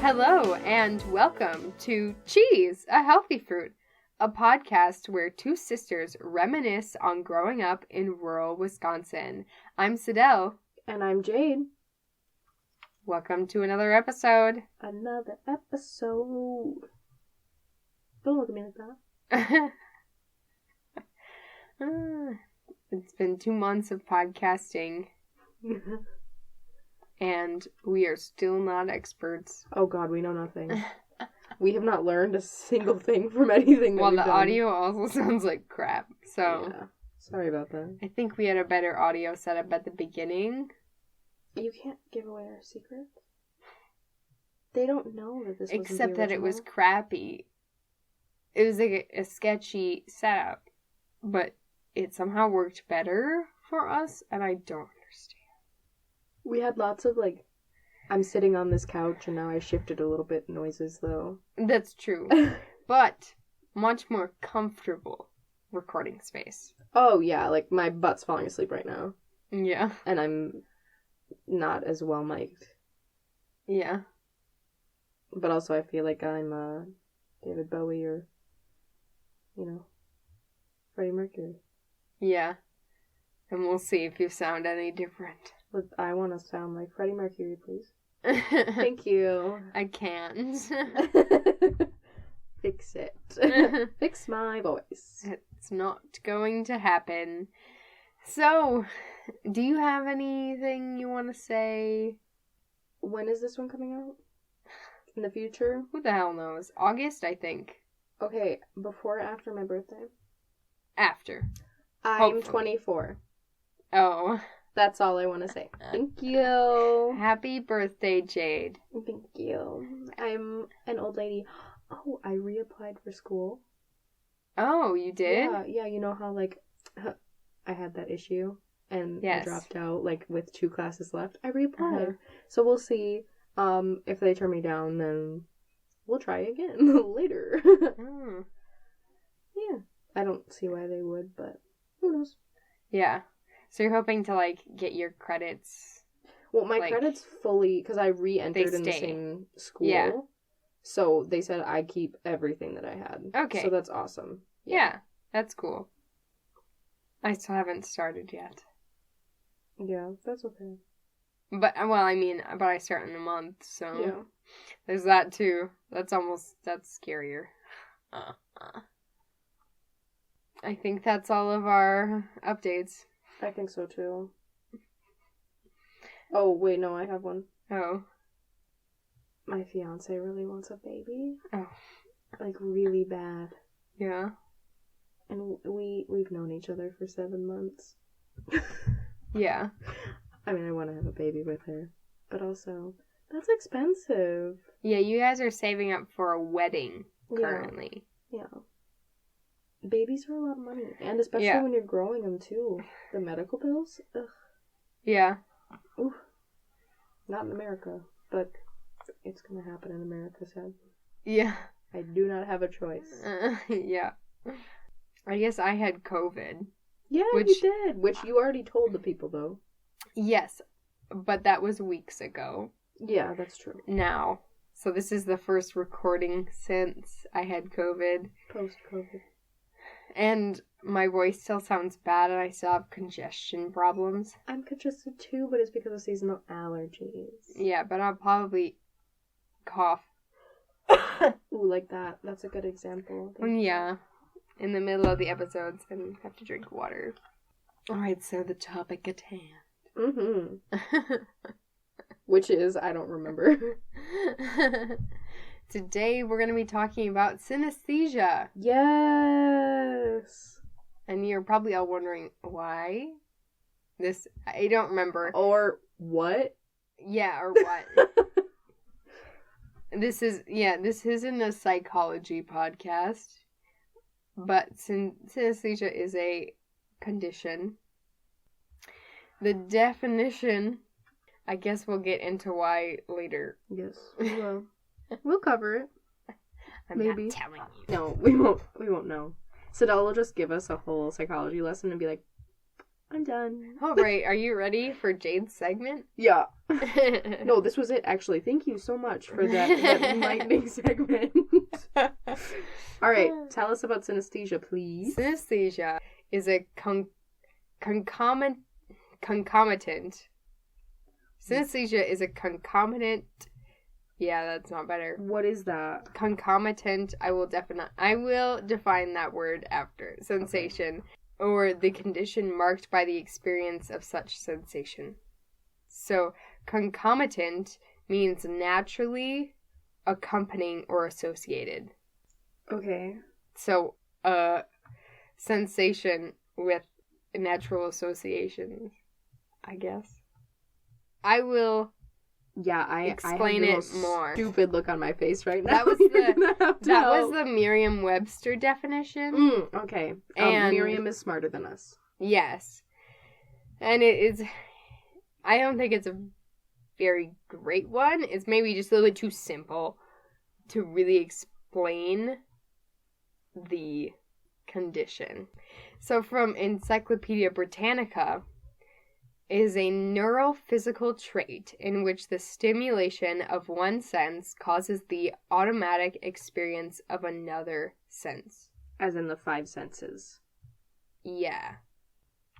Hello and welcome to Cheese, a Healthy Fruit, a podcast where two sisters reminisce on growing up in rural Wisconsin. I'm Cydel. And I'm Jade. Welcome to another episode. Another episode. Don't look at me like that. It's been 2 months of podcasting. And we are still not experts. Oh god, we know nothing. We have not learned a single thing from anything that we've done. Well, the audio also sounds like crap, so... Yeah, sorry about that. I think we had a better audio setup at the beginning. You can't give away our secret. They don't know that this was Except that it was crappy. It was like a sketchy setup. But it somehow worked better for us, and I don't understand. We had lots of, I'm sitting on this couch, and now I shifted a little bit noises, though. That's true. But much more comfortable recording space. Oh, yeah, my butt's falling asleep right now. Yeah. And I'm not as well mic'd. Yeah. But also I feel like I'm, David Bowie or, Freddie Mercury. Yeah. And we'll see if you sound any different. I want to sound like Freddie Mercury, please. Thank you. I can't. Fix it. Fix my voice. It's not going to happen. So, do you have anything you want to say? When is this one coming out? In the future? Who the hell knows? August, I think. Okay, before or after my birthday? After. I'm Hopefully. 24. Oh. That's all I want to say. Thank you. Happy birthday, Jade. Thank you. I'm an old lady. Oh, I reapplied for school. Oh, you did? Yeah, you know how, I had that issue and yes. I dropped out, with 2 classes left. I reapplied. Uh-huh. So we'll see. If they turn me down, then we'll try again later. Mm. Yeah. I don't see why they would, but who knows? Yeah. So you're hoping to, get your credits? Well, my credits fully, because I re-entered in the same school. Yeah. So they said I keep everything that I had. Okay. So that's awesome. Yeah, that's cool. I still haven't started yet. Yeah, that's okay. But I start in a month, so... Yeah. There's that, too. That's scarier. I think that's all of our updates. I think so, too. Oh, wait, no, I have one. Oh. My fiance really wants a baby. Oh. Really bad. Yeah. And we've known each other for 7 months. Yeah. I want to have a baby with her. But also, that's expensive. Yeah, you guys are saving up for a wedding currently. Yeah. Babies are a lot of money. And especially when you're growing them, too. The medical bills? Ugh. Yeah. Ooh. Not in America. But it's going to happen in America, sadly. Yeah. I do not have a choice. Yeah. I guess I had COVID. Yeah, you did. Which you already told the people, though. Yes. But that was weeks ago. Yeah, that's true. Now. So this is the first recording since I had COVID. Post-COVID. And my voice still sounds bad and I still have congestion problems. I'm congested too, but it's because of seasonal allergies. Yeah, but I'll probably cough. Ooh, like that. That's a good example. Yeah. In the middle of the episodes and have to drink water. Alright, so the topic at hand. Mm-hmm. Which is, I don't remember. Today we're going to be talking about synesthesia. Yes. And you're probably all wondering why. I don't remember. Or what? Yeah, or what? This isn't a psychology podcast. But synesthesia is a condition. The definition, I guess we'll get into why later. Yes, we will. We'll cover it. Maybe. Not telling you. No, we won't know. Cydel will just give us a whole psychology lesson and be like, I'm done. All right, are you ready for Jade's segment? Yeah. No, this was it, actually. Thank you so much for that enlightening segment. All right, tell us about synesthesia, please. Synesthesia is a concomitant. Synesthesia is a concomitant. Yeah, that's not better. What is that? Concomitant. I will define that word after. Sensation, or the condition marked by the experience of such sensation. So, concomitant means naturally accompanying or associated. Okay. So, sensation with natural associations, I guess. I will explain it more. Stupid look on my face right now. That was the Merriam Webster definition. Okay. And Merriam is smarter than us. Yes. And it is, I don't think it's a very great one. It's maybe just a little bit too simple to really explain the condition. So from Encyclopedia Britannica, is a neurophysical trait in which the stimulation of one sense causes the automatic experience of another sense. As in the 5 senses. Yeah.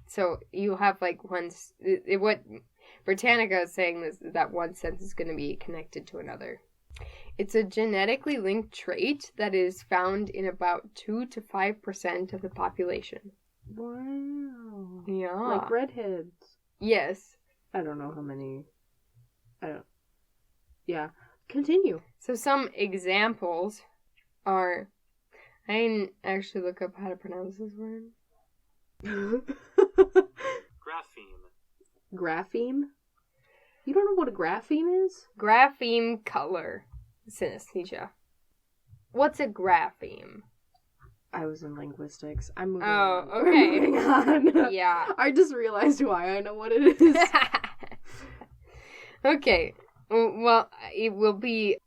So you have like what Britannica is saying is that one sense is going to be connected to another. It's a genetically linked trait that is found in about 2 to 5% of the population. Wow. Yeah. Like redheads. Yes. I don't know how many. Yeah. Continue. So some examples are... I didn't actually look up how to pronounce this word. Grapheme? You don't know what a grapheme is? Grapheme color synesthesia. What's a grapheme? I was in linguistics. I'm moving on. Oh, okay. Moving on. Yeah. I just realized why I know what it is. Okay. Well, it will be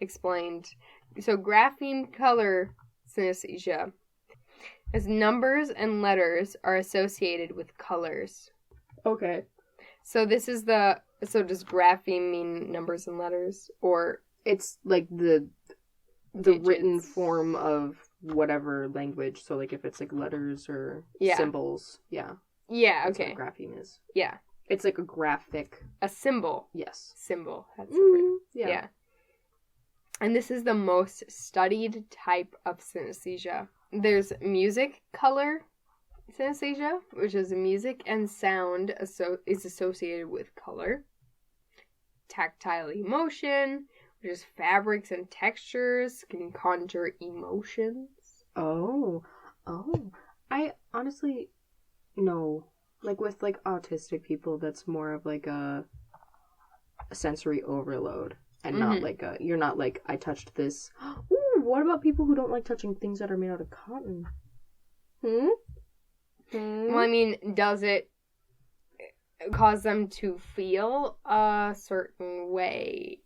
explained. So, grapheme color synesthesia, as numbers and letters are associated with colors. Okay. So this is so does grapheme mean numbers and letters, or it's like the digits? Written form of whatever language. So like if it's like letters or symbols. Yeah. Yeah, That's okay. what a grapheme is. Yeah. It's like a graphic. A symbol. Yes. Symbol. That's different. Yeah. And this is the most studied type of synesthesia. There's music color synesthesia, which is music and sound is associated with color. Tactile emotion, which is fabrics and textures, can conjure emotions. Oh. I honestly, no. Like with like autistic people, that's more of like a sensory overload. And not like you're not like, I touched this. Ooh, what about people who don't like touching things that are made out of cotton? Well, I mean, does it cause them to feel a certain way?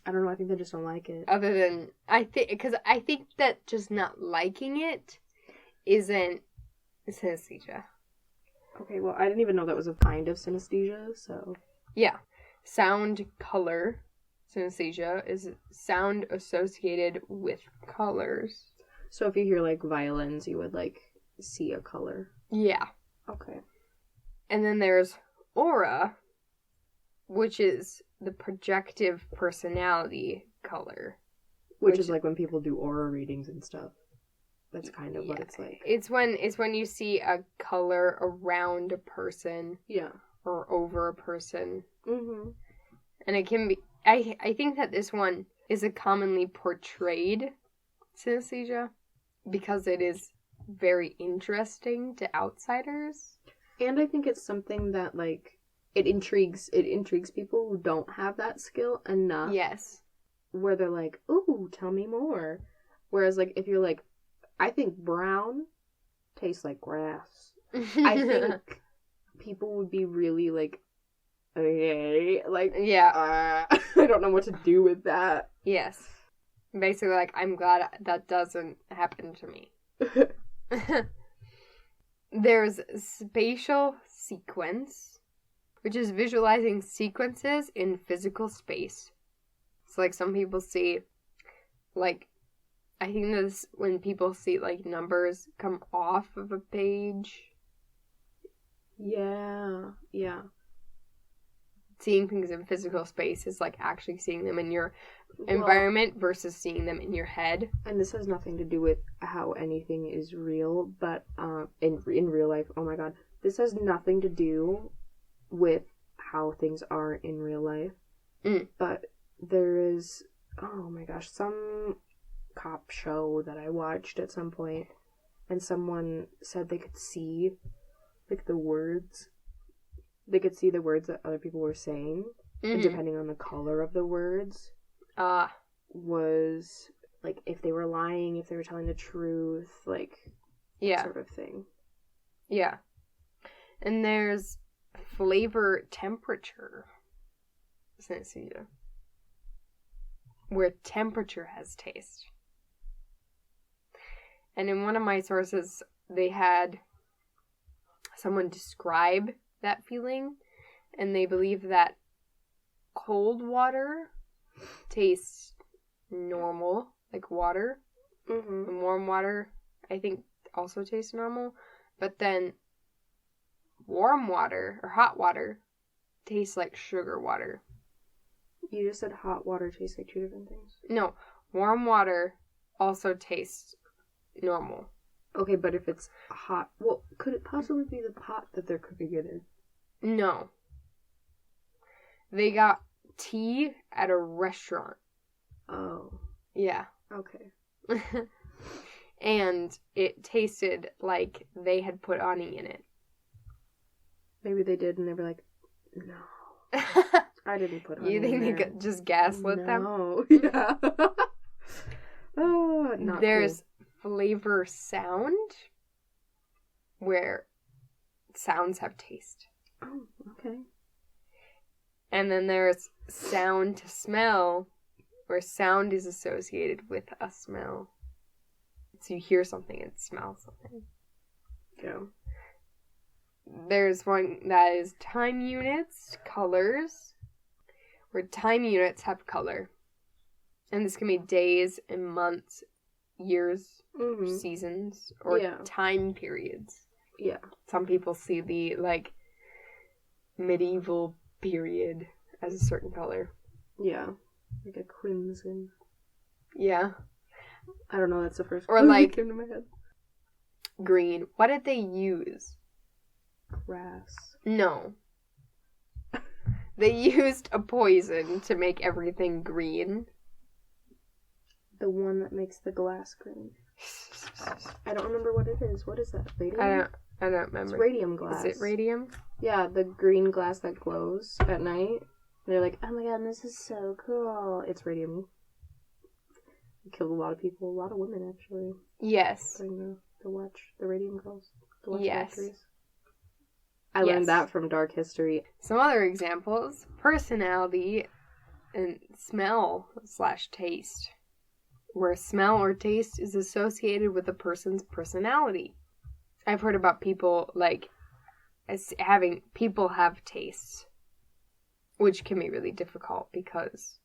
I don't know. I think they just don't like it. Other than, I think that just not liking it isn't synesthesia. Okay, well, I didn't even know that was a kind of synesthesia, so. Yeah. Sound color synesthesia is sound associated with colors. So if you hear like violins, you would like see a color. Yeah. Okay. And then there's aura, which is the projective personality color. Which is like when people do aura readings and stuff. That's kind of what it's like. It's when you see a color around a person. Yeah. Or over a person. Mm-hmm. And it can be... I think that this one is a commonly portrayed synesthesia because it is very interesting to outsiders. And I think it's something that, like, it intrigues people who don't have that skill enough. Yes. Where they're like, ooh, tell me more. Whereas, like, if you're like, I think brown tastes like grass. I think people would be really, like, okay, like, yeah. I don't know what to do with that. Yes. Basically, like, I'm glad that doesn't happen to me. There's spatial sequence, which is visualizing sequences in physical space. So, like, some people see, like, I think this when people see, like, numbers come off of a page. Yeah. Seeing things in physical space is, like, actually seeing them in your environment versus seeing them in your head. And this has nothing to do with how anything is real, but in real life, oh my god, this has nothing to do with how things are in real life. But there is, oh my gosh, some cop show that I watched at some point, and someone said they could see, like, the words. They could see the words that other people were saying, and depending on the color of the words, was, like, if they were lying, if they were telling the truth, like, that sort of thing. Yeah. And there's flavor temperature synesthesia, where temperature has taste. And in one of my sources, they had someone describe that feeling, and they believe that cold water tastes normal, like water, and warm water, I think, also tastes normal, but then warm water, or hot water, tastes like sugar water. You just said hot water tastes like two different things. No, warm water also tastes normal. Okay, but if it's hot, well, could it possibly be the pot that they're cooking it in? No. They got tea at a restaurant. Oh. Yeah. Okay. And it tasted like they had put honey in it. Maybe they did, and they were like, no. I didn't put honey You think in they there. could just gaslit them? No. Yeah. Oh, not There's cool. flavor sound, where sounds have taste. Oh, okay. And then there's sound to smell, where sound is associated with a smell. So you hear something and smell something. Yeah. There's one that is time units, colors, where time units have color. And this can be days and months, years, seasons, or time periods. Yeah. Some people see the, like, medieval period as a certain color. Yeah. Like a crimson. Yeah. I don't know, that's the first or color like that came to my head. Green. What did they use? Grass. No. They used a poison to make everything green. The one that makes the glass green. I don't remember what it is. What is that? Radium? I don't remember. It's radium glass. Is it radium? Yeah, the green glass that glows at night. They're like, oh my god, this is so cool. It's radium. It killed a lot of people, a lot of women actually. Yes. During the watch, the radium girls. The watch yes. factories. I learned that from Dark History. Some other examples: personality and smell/taste, where smell or taste is associated with a person's personality. I've heard about people like as having people have tastes, which can be really difficult because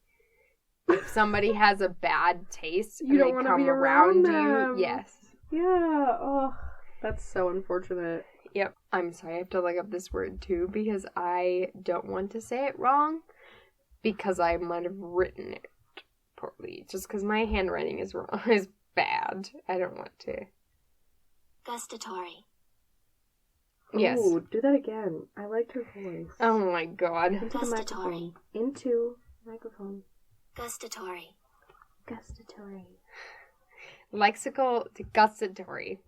if somebody has a bad taste you and they come around you, yes. Yeah. Oh, that's so unfortunate. Yep. I'm sorry, I have to look up this word too because I don't want to say it wrong because I might have written it poorly. Just because my handwriting is wrong, is bad. I don't want to. Gustatory. Yes. Oh, do that again. I liked her voice. Oh my god. Into the microphone. Into the microphone. Gustatory. Gustatory. Lexical to gustatory.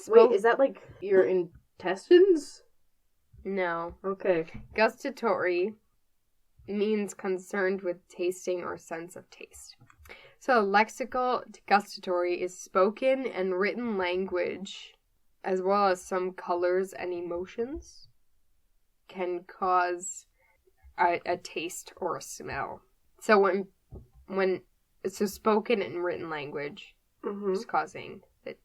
Wait, is that like your intestines? No. Okay. Gustatory means concerned with tasting or sense of taste. So lexical to gustatory is spoken and written language, as well as some colors and emotions, can cause a taste or a smell. So when it's a spoken and written language is causing the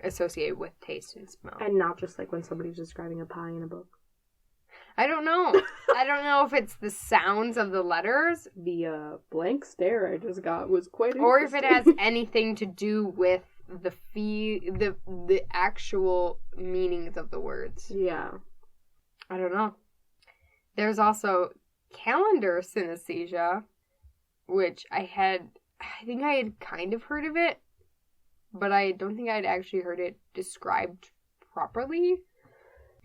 associated with taste and smell. And not just like when somebody's describing a pie in a book. I don't know. I don't know if it's the sounds of the letters. The blank stare I just got was quite interesting. Or if it has anything to do with the actual meanings of the words. Yeah. I don't know. There's also calendar synesthesia, which I think I had kind of heard of it, but I don't think I'd actually heard it described properly.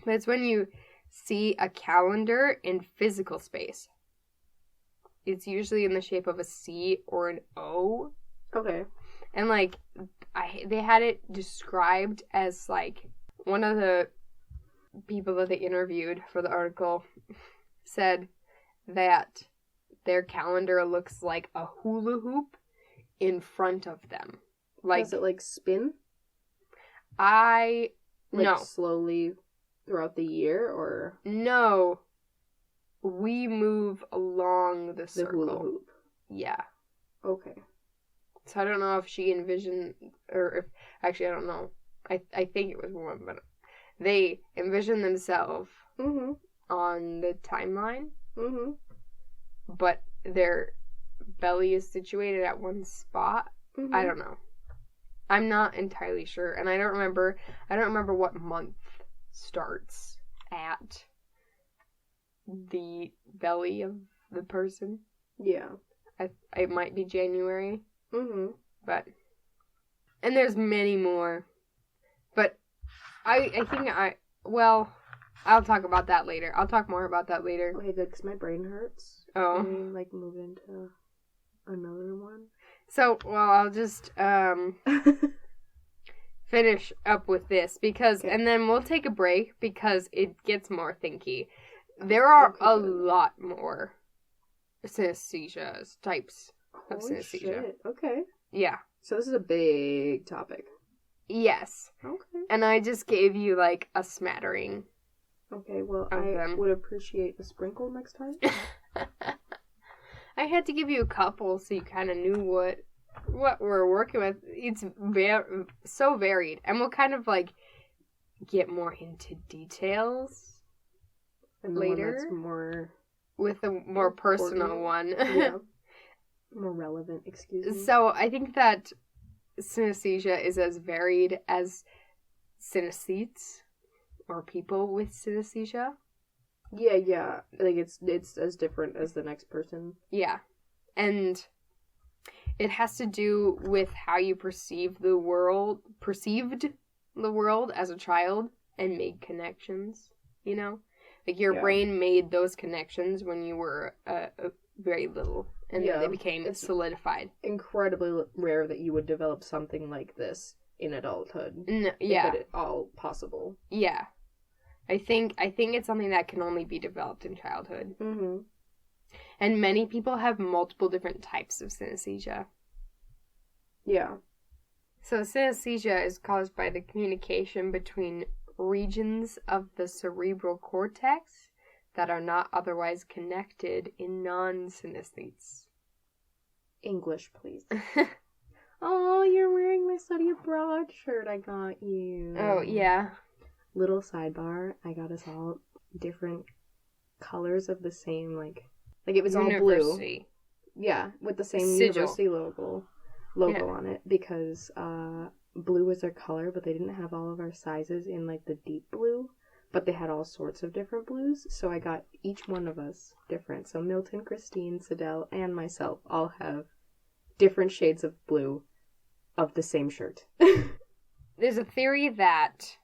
But it's when you see a calendar in physical space. It's usually in the shape of a C or an O. Okay. And, like, they had it described as, like, one of the people that they interviewed for the article said that their calendar looks like a hula hoop in front of them. Like, does it, like, spin? No. Slowly throughout the year, or? No. We move along the circle. The hula hoop. Yeah. Okay. So I don't know if she envisioned, or if, actually I don't know. I think it was one, but they envisioned themselves on the timeline, but their belly is situated at one spot. I don't know. I'm not entirely sure, and I don't remember what month starts at the belly of the person. Yeah. It might be January. But, and there's many more. But I think I'll talk about that later. I'll talk more about that later. Okay, good, because my brain hurts. Oh. Can we, like, move into another one? So, well, I'll just, finish up with this, because, and then we'll take a break, because it gets more thinky. There are a lot more synesthesia types of synesthesia. Shit. Okay. Yeah. So this is a big topic. Yes. Okay. And I just gave you, like, a smattering. Okay, well, I would appreciate a sprinkle next time. I had to give you a couple so you kind of knew what we're working with. It's so varied. And we'll kind of, like, get more into details and later. That's more... With a more personal one. Yeah. More relevant, excuse me. So I think that synesthesia is as varied as synesthetes, or people with synesthesia. Yeah. Like, it's as different as the next person. Yeah. And it has to do with how you perceived the world as a child and made connections, you know? Like, your brain made those connections when you were very little, and then they became solidified. Incredibly rare that you would develop something like this in adulthood. Yeah. If it all possible. Yeah. I think it's something that can only be developed in childhood. And many people have multiple different types of synesthesia. Yeah. So synesthesia is caused by the communication between regions of the cerebral cortex that are not otherwise connected in non-synesthetes. English, please. Oh, you're wearing my study abroad shirt I got you. Oh, yeah. Little sidebar, I got us all different colors of the same, like it was University. All blue. Yeah, with the same Sigil. university logo on it, because blue was their color, but they didn't have all of our sizes in, like, the deep blue, but they had all sorts of different blues, so I got each one of us different. So Milton, Christine, Cydel, and myself all have different shades of blue of the same shirt. There's a theory that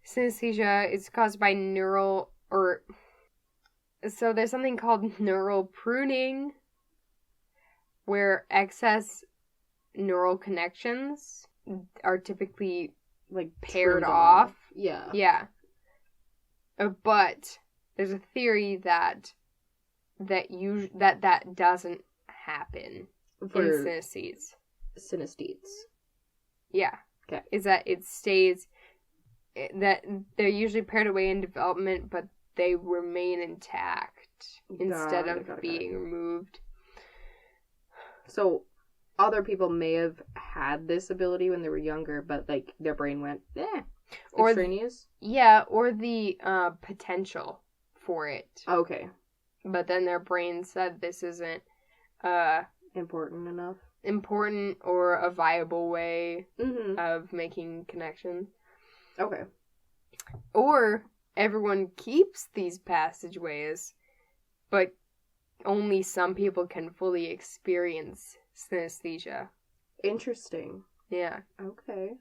synesthesia is caused by so there's something called neural pruning, where excess neural connections are typically, like, paired off. Yeah. Yeah. But there's a theory that doesn't happen for in synesthetes. Synesthetes. Yeah. Okay. Is that it stays, that they're usually paired away in development, but they remain intact instead of being removed. So, other people may have had this ability when they were younger, but, like, their brain went, or extraneous? Or the potential for it. Okay. But then their brain said this isn't important enough. Important or a viable way Mm-hmm. of making connections. Okay. Or everyone keeps these passageways, but only some people can fully experience synesthesia. Interesting. Yeah. Okay.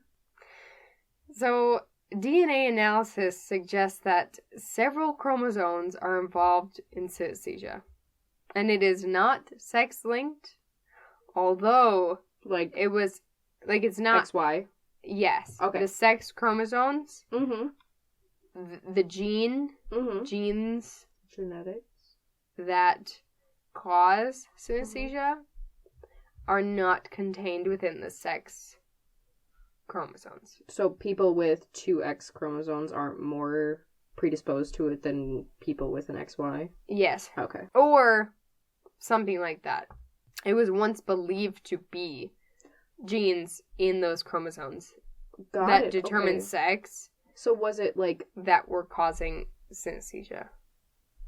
So, DNA analysis suggests that several chromosomes are involved in synesthesia. And it is not sex-linked, although Like, it was, like, it's not... XY? Yes. Okay. The sex chromosomes, Mm-hmm. the genes Genetics. that cause synesthesia are not contained within the sex chromosomes. So people with two X chromosomes aren't more predisposed to it than people with an XY? Yes. Okay. Or something like that. It was once believed to be genes in those chromosomes that determine sex. So was it like that were causing synesthesia?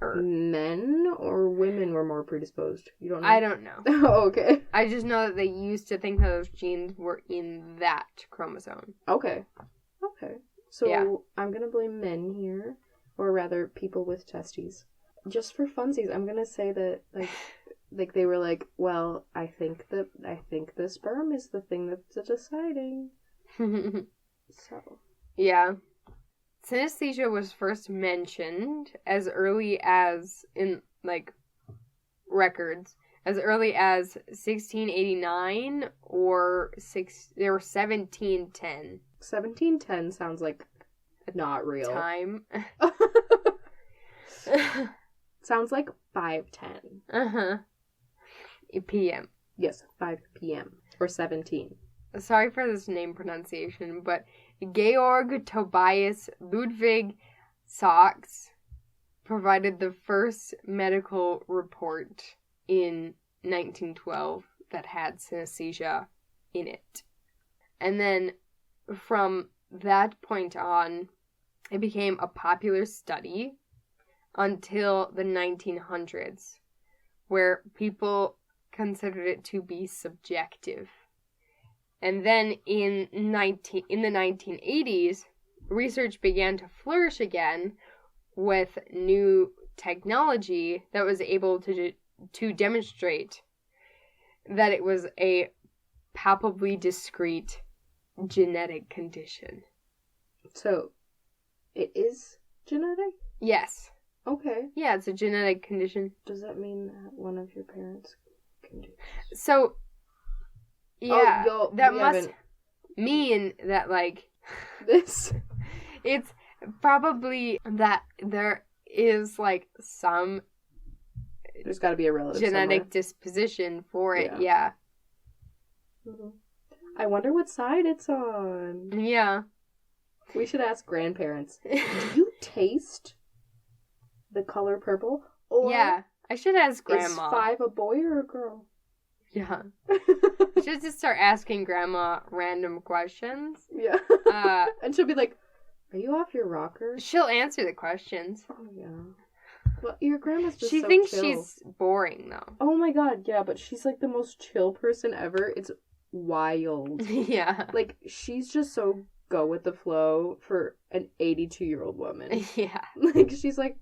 Or men or women were more predisposed? You don't know? I don't know. Oh, okay. I just know that they used to think that those genes were in that chromosome. Okay. Okay. So Yeah. I'm gonna blame men here, or rather people with testes. Just for funsies, I'm gonna say that like they were like, well, I think the sperm is the thing that's deciding. So Yeah. Synesthesia was first mentioned as early as, in, like, records, as early as 1689 or 1710. 1710 sounds like not real. Time. Sounds like 5:10. Uh-huh. PM. Yes, 5 p.m. or 17. Sorry for this name pronunciation, but Georg Tobias Ludwig Sachs provided the first medical report in 1912 that had synesthesia in it. And then from that point on, it became a popular study until the 1900s, where people considered it to be subjective. And then in the 1980s, research began to flourish again with new technology that was able to demonstrate that it was a palpably discrete genetic condition. So, it is genetic? Yes. Okay. Yeah, it's a genetic condition. Does that mean that one of your parents can do this? So, yeah, that must haven't... mean that, like, this. It's probably that there is, like, some there's got to be a relative genetic somewhere. disposition for it, yeah. Mm-hmm. I wonder what side it's on. Yeah. We should ask grandparents. Do you taste the color purple? Or yeah, I should ask Grandma. Is 5 a boy or a girl? Yeah. I should just start asking Grandma random questions. Yeah. And she'll be like, are you off your rocker? She'll answer the questions. Oh, yeah. Well, your grandma's just She so thinks chill. she's boring, though. Oh my god, yeah, but she's like the most chill person ever. It's wild. Yeah. Like, she's just so go with the flow for an 82-year-old woman. Yeah. Like, she's like,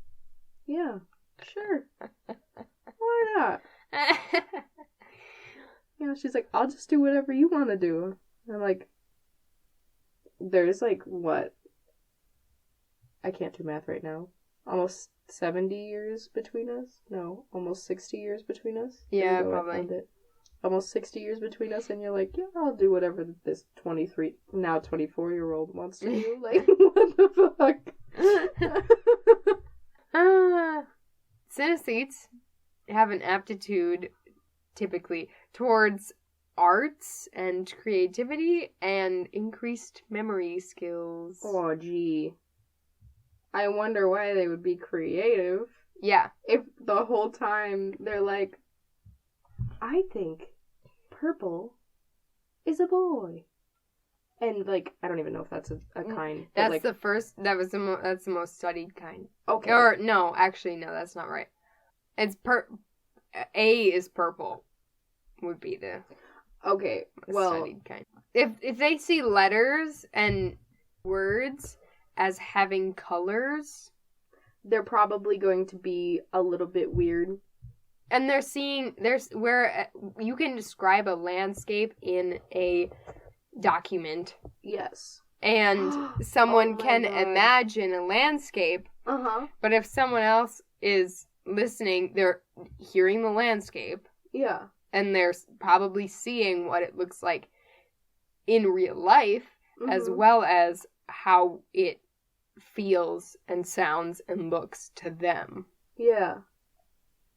yeah, sure. Why not? You know, she's like, I'll just do whatever you want to do. And I'm like, there's like, what? I can't do math right now. Almost 70 years between us? No, almost 60 years between us? Yeah, probably. Almost 60 years between us, and you're like, yeah, I'll do whatever this 24-year-old wants to do. Like, what the fuck? Synesthetes have an aptitude, typically, towards arts and creativity and increased memory skills. Oh, gee. I wonder why they would be creative. Yeah. If the whole time they're like, I think purple is a boy. And, like, I don't even know if that's a kind. That's like, the first, that's the most studied kind. Okay. Or, no, actually, no, that's not right. It's A is purple, would be the studied kind. If they see letters and words as having colors, they're probably going to be a little bit weird. And there's where you can describe a landscape in a document. Yes. And someone can God. imagine a landscape. Uh-huh. But if someone else is listening, they're hearing the landscape. Yeah. And they're probably seeing what it looks like in real life, as well as how it feels and sounds and looks to them. Yeah.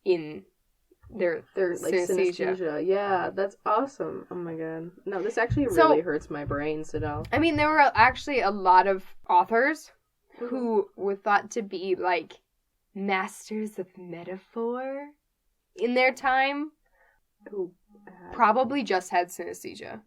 In their like synesthesia. Yeah, that's awesome. Oh my god. No, this actually really hurts my brain, Cydel. I mean, there were actually a lot of authors who were thought to be like masters of metaphor in their time, who probably just had synesthesia.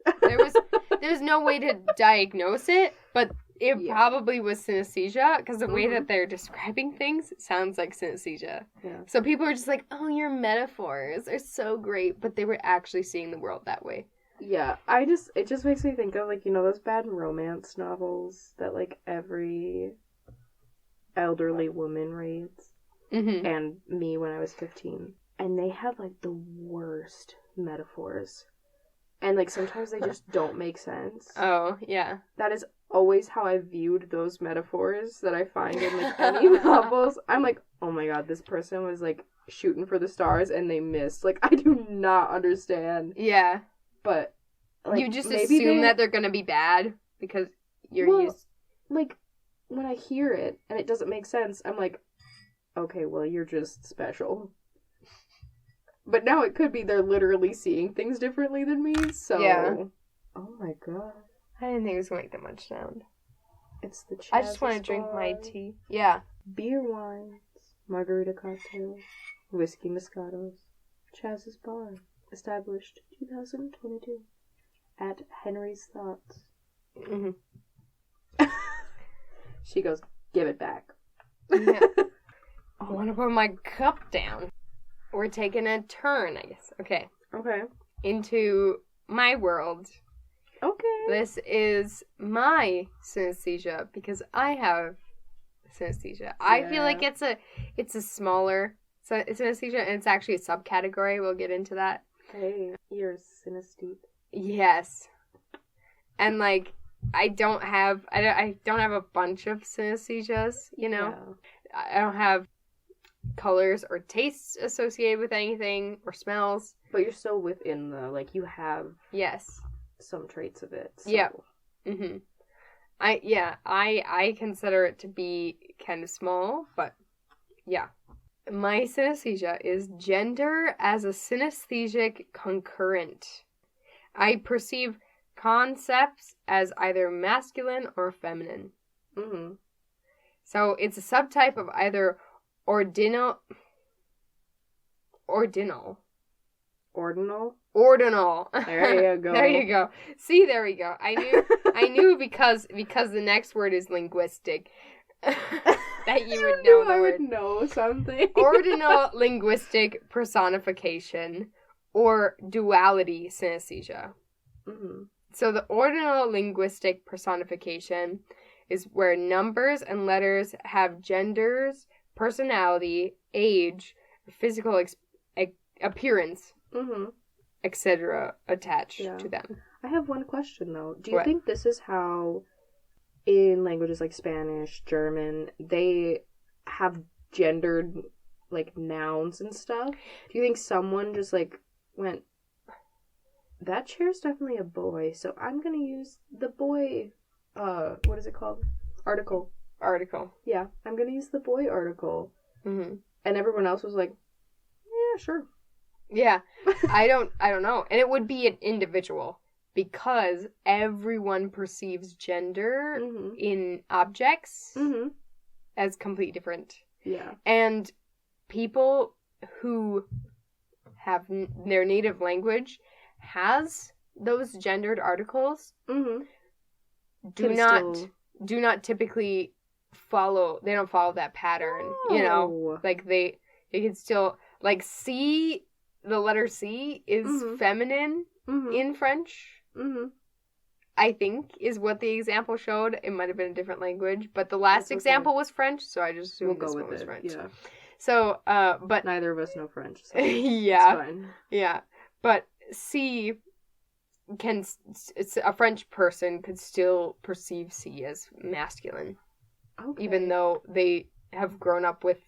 There's no way to diagnose it, but it probably was synesthesia, because the way that they're describing things sounds like synesthesia. Yeah. So people are just like, oh, your metaphors are so great, but they were actually seeing the world that way. Yeah, it just makes me think of, like, you know, those bad romance novels that, like, every elderly woman reads. Mm-hmm. And me when I was 15. And they have, like, the worst metaphors. And, like, sometimes they just don't make sense. Oh, yeah. That is always how I viewed those metaphors that I find in, like, any novels. I'm like, oh my god, this person was, like, shooting for the stars and they missed. Like, I do not understand. Yeah. But, like, you just assume that they're gonna be bad because you're used... Like, when I hear it and it doesn't make sense, I'm like, okay, well, you're just special. But now it could be they're literally seeing things differently than me, so... Yeah. Oh my god. I didn't think it was going to make that much sound. It's the I just want to drink my tea. Yeah. Beer wines, margarita cocktails, whiskey moscatos, Chaz's Bar, established 2022 at Henry's Thoughts. Mm-hmm. She goes, give it back. Yeah. I want to put my cup down. We're taking a turn, I guess. Okay. Into my world. Okay. This is my synesthesia because I have synesthesia. Yeah. I feel like it's a smaller synesthesia, and it's actually a subcategory. We'll get into that. Hey, you're a synesthete. Yes. And like I don't have a bunch of synesthesias, you know. Yeah. I don't have colors or tastes associated with anything or smells. But you're still within the, like, you have some traits of it. So. Yeah. Mm-hmm. I consider it to be kind of small, but yeah. My synesthesia is gender as a synesthesic concurrent. I perceive concepts as either masculine or feminine. Mm-hmm. So it's a subtype of either ordinal. There you go. There you go. See, there we go. I knew because the next word is linguistic. That you would know the word. I would know something. Ordinal linguistic personification or duality synesthesia. Mm-hmm. So the ordinal linguistic personification is where numbers and letters have genders, personality, age, physical appearance, etc. attached to them. I have one question, though. Do you think this is how, in languages like Spanish, German, they have gendered, like, nouns and stuff? Do you think someone just, like, went, that chair's definitely a boy, so I'm gonna use the boy, what is it called? Article. Yeah, I'm gonna use the boy article. Mm-hmm. And everyone else was like, yeah, sure. Yeah, I don't know. And it would be an individual, because everyone perceives gender in objects as completely different. Yeah. And people who have their native language has those gendered articles Mm-hmm. do not typically follow. They don't follow that pattern. You know, like they can still like C. The letter C is feminine in French. Mm-hmm. I think is what the example showed. It might have been a different language, but the last example was French, so I just assumed this one was French. Yeah. So, but neither of us know French, so yeah, it's fine. Yeah, but C a French person could still perceive C as masculine, even though they have grown up with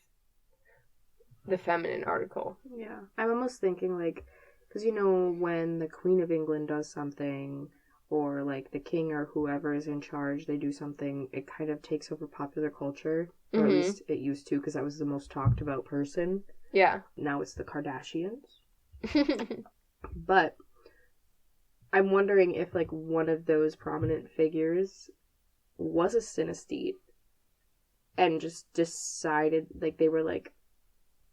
the feminine article. Yeah, I'm almost thinking like, because when the Queen of England does something, or like the king or whoever is in charge, they do something, it kind of takes over popular culture, or at least it used to, because that was the most talked about person. Yeah. Now it's the Kardashians. But I'm wondering if like one of those prominent figures was a synesthete and just decided, like they were like,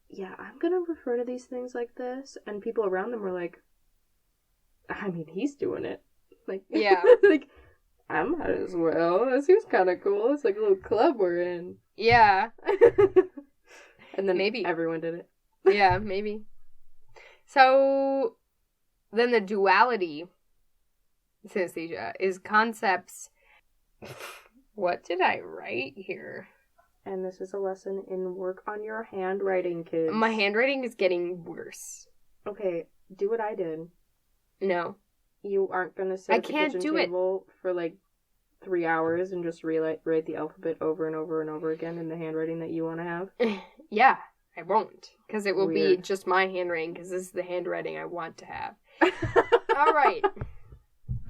yeah, I'm gonna refer to these things like this, and people around them were like, I mean, he's doing it. Like, yeah. like, I might as well. That seems kind of cool. It's like a little club we're in. Yeah. And then maybe everyone did it. Yeah, maybe. So then the duality synesthesia is concepts. What did I write here? And this is a lesson in work on your handwriting, kids. My handwriting is getting worse. Okay, do what I did. No. You aren't going to sit at the kitchen table for like 3 hours and just write the alphabet over and over and over again in the handwriting that you want to have? Yeah, I won't. Because it will be just my handwriting, because this is the handwriting I want to have. All right.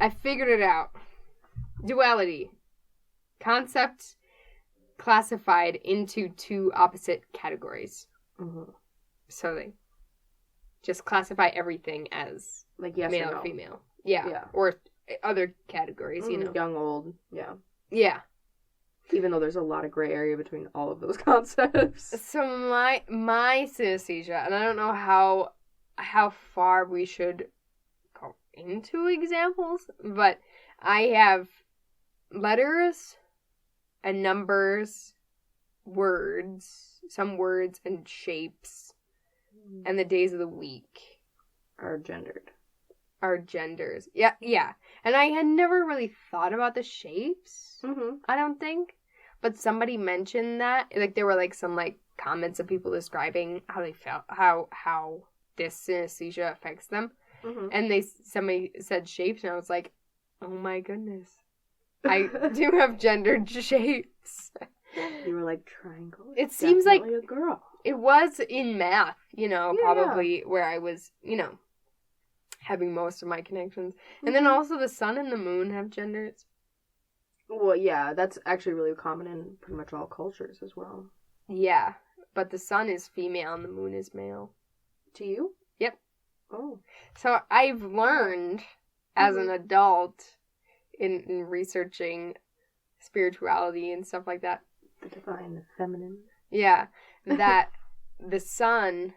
I figured it out. Duality. Concept classified into two opposite categories. Mm-hmm. So they just classify everything as like yes male or female. Yeah. Or other categories, Young, old. Yeah. Yeah. Even though there's a lot of gray area between all of those concepts. So my synesthesia, and I don't know how far we should go into examples, but I have letters and numbers, some words and shapes, and the days of the week are gendered. Are genders. Yeah. And I had never really thought about the shapes, I don't think. But somebody mentioned that. Like, there were, like, some, like, comments of people describing how they felt, how this synesthesia affects them. Mm-hmm. And somebody said shapes, and I was like, oh my goodness. I do have gendered shapes. You were like, triangle. It seems like a girl. It was in math, probably where I was, having most of my connections. Mm-hmm. And then also the sun and the moon have genders. Well, yeah, that's actually really common in pretty much all cultures as well. Yeah, but the sun is female and the moon is male. To you? Yep. Oh. So I've learned as an adult in researching spirituality and stuff like that. The divine, the feminine. Yeah, that the sun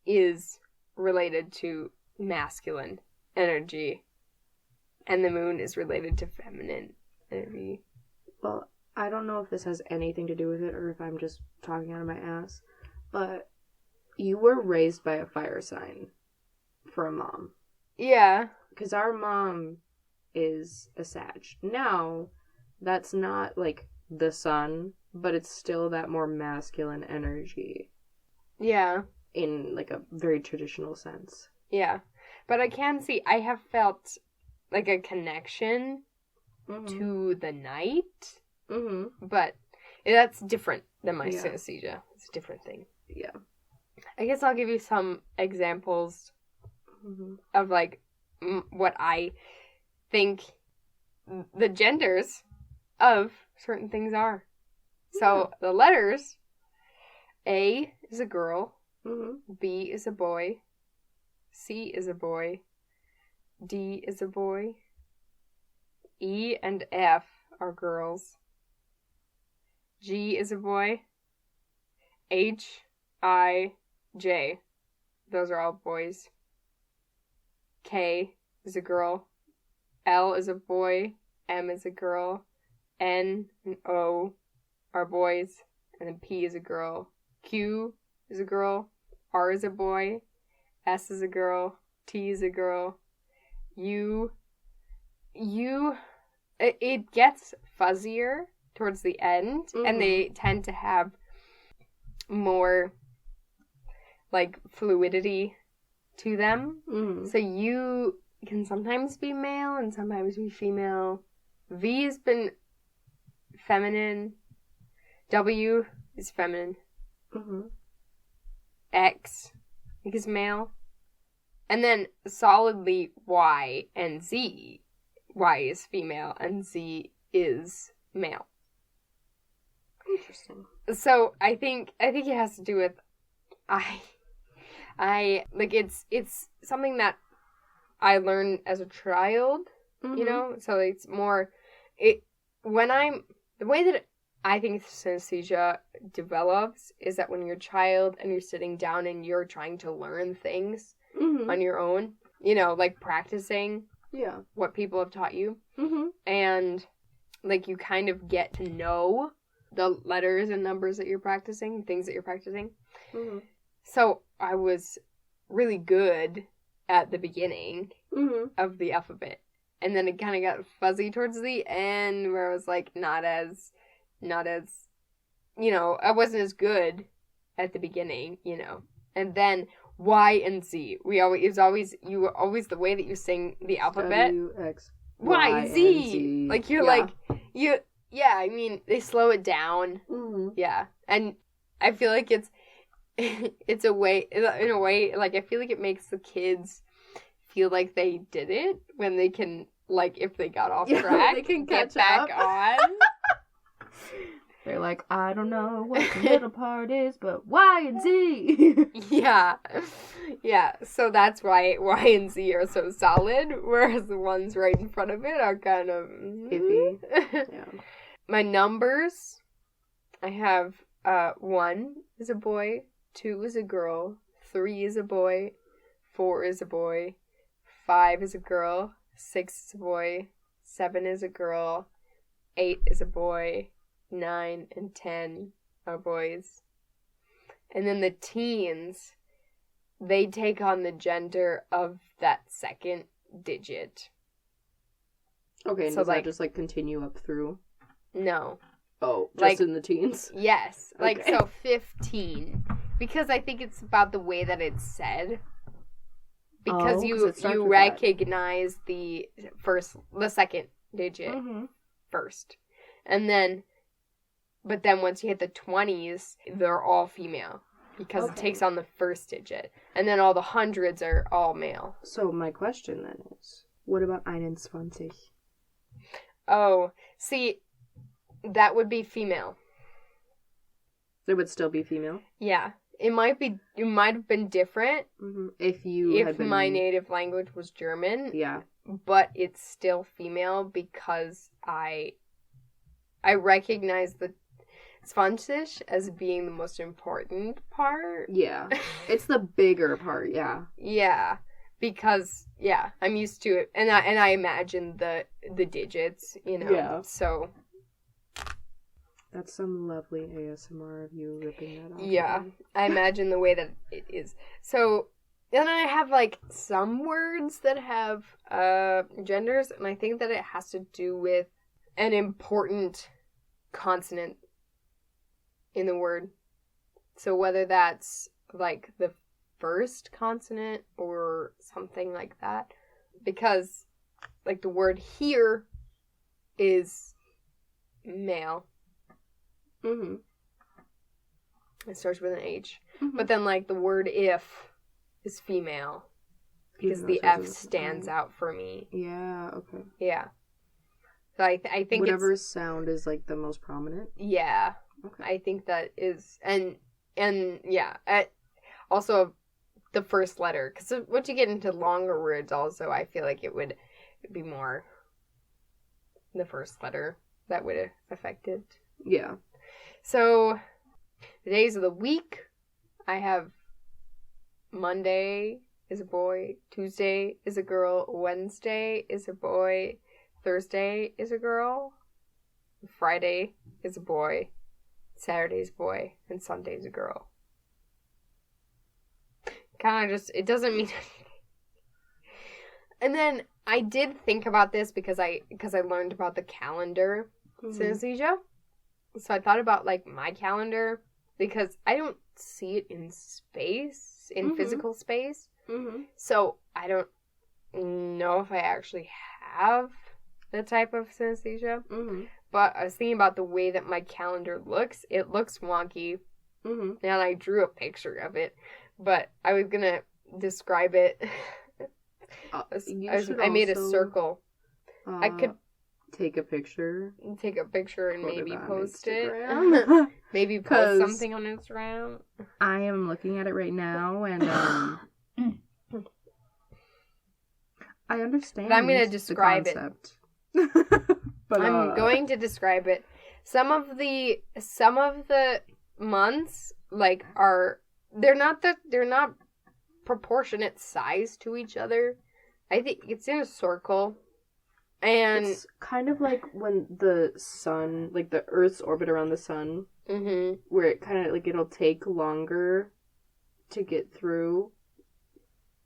is related to masculine energy and the moon is related to feminine energy. Well, I don't know if this has anything to do with it or if I'm just talking out of my ass, but you were raised by a fire sign for a mom. Yeah. Because our mom is a Sag. Now, that's not like the sun, but it's still that more masculine energy. Yeah. In like a very traditional sense. Yeah. But I can see, I have felt like a connection to the night. Mm-hmm. But that's different than my synesthesia. It's a different thing. Yeah. I guess I'll give you some examples of like what I think the genders of certain things are. So the letters, A is a girl, B is a boy, C is a boy, D is a boy, E and F are girls, G is a boy, H, I, J, those are all boys, K is a girl. L is a boy. M is a girl. N and O are boys. And then P is a girl. Q is a girl. R is a boy. S is a girl. T is a girl. It gets fuzzier towards the end, and they tend to have more, like, fluidity to them. So U can sometimes be male and sometimes be female. V has been feminine. W is feminine. X is male. And then solidly Y and Z. Y is female and Z is male. Interesting. So I think it has to do with I like it's something that I learned as a child, you know? So it's more the way that I think synesthesia develops is that when you're a child and you're sitting down and you're trying to learn things on your own, you know, like practicing what people have taught you. And like you kind of get to know the letters and numbers that you're practicing, things that you're practicing. So I was really good at the beginning of the alphabet. And then it kind of got fuzzy towards the end where I was like not as, you know, I wasn't as good at the beginning, you know. And then Y and Z. It was always the way that you sing the alphabet. W, X, Y, Z. Like you're I mean, they slow it down. Yeah. And I feel like it's a way, in a way, like I feel like it makes the kids feel like they did it when they can, like, if they got off track, they can get catch back up. on. They're like, I don't know what the middle part is, but Y and Z. Yeah. So that's why Y and Z are so solid, whereas the ones right in front of it are kind of iffy. Yeah. My numbers, I have 1 is a boy, 2 is a girl, 3 is a boy, 4 is a boy, 5 is a girl, 6 is a boy, 7 is a girl, 8 is a boy, 9 and 10 are boys. And then the teens, they take on the gender of that second digit. Okay, and so does that just, like, continue up through? No. Oh, just like, in the teens? Yes. Like, okay. so 15. Because I think it's about the way that it's said. Because you recognize the second digit first. And then, but then once you hit the 20s, they're all female. Because it takes on the first digit. And then all the hundreds are all male. So my question then is, what about 21? Oh, see, that would be female. It would still be female? Yeah. It might have been different if my native language was German. Yeah. But it's still female because I recognize the Französisch as being the most important part. Yeah. It's the bigger part, yeah. Yeah. Because, yeah, I'm used to it. And I imagine the digits, you know. Yeah. So. That's some lovely ASMR of you ripping that off. Yeah. I imagine the way that it is. So, then I have, like, some words that have genders. And I think that it has to do with an important consonant in the word. So whether that's, like, the first consonant or something like that. Because, like, the word here is male. It starts with an H. But then, like, the word if is female. Because the F stands out for me. Yeah, okay. Yeah. So I think whatever sound is, like, the most prominent? Yeah. Okay. I think that is... And yeah. Also, the first letter. Because once you get into longer words, also, I feel like it would be more the first letter that would affect it. Yeah. So, the days of the week, I have Monday, is a boy. Tuesday is a girl. Wednesday is a boy. Thursday is a girl. Friday is a boy. Saturday's a boy. And Sunday's a girl. Kind of just, it doesn't mean anything. And then I did think about this because I learned about the calendar synesthesia. So I thought about, like, my calendar because I don't see it in space, in physical space. So I don't know if I actually have the type of synesthesia. But I was thinking about the way that my calendar looks. It looks wonky. And I drew a picture of it. But I was going to describe it. I made a circle. I could take a picture and maybe post it. Maybe post something on Instagram. I am looking at it right now, and I understand. But I'm going to describe it. But I'm going to describe it. Some of the months, like, they're not proportionate size to each other. I think it's in a circle. And it's kind of like when the sun, like the Earth's orbit around the sun, where it kind of, like, it'll take longer to get through.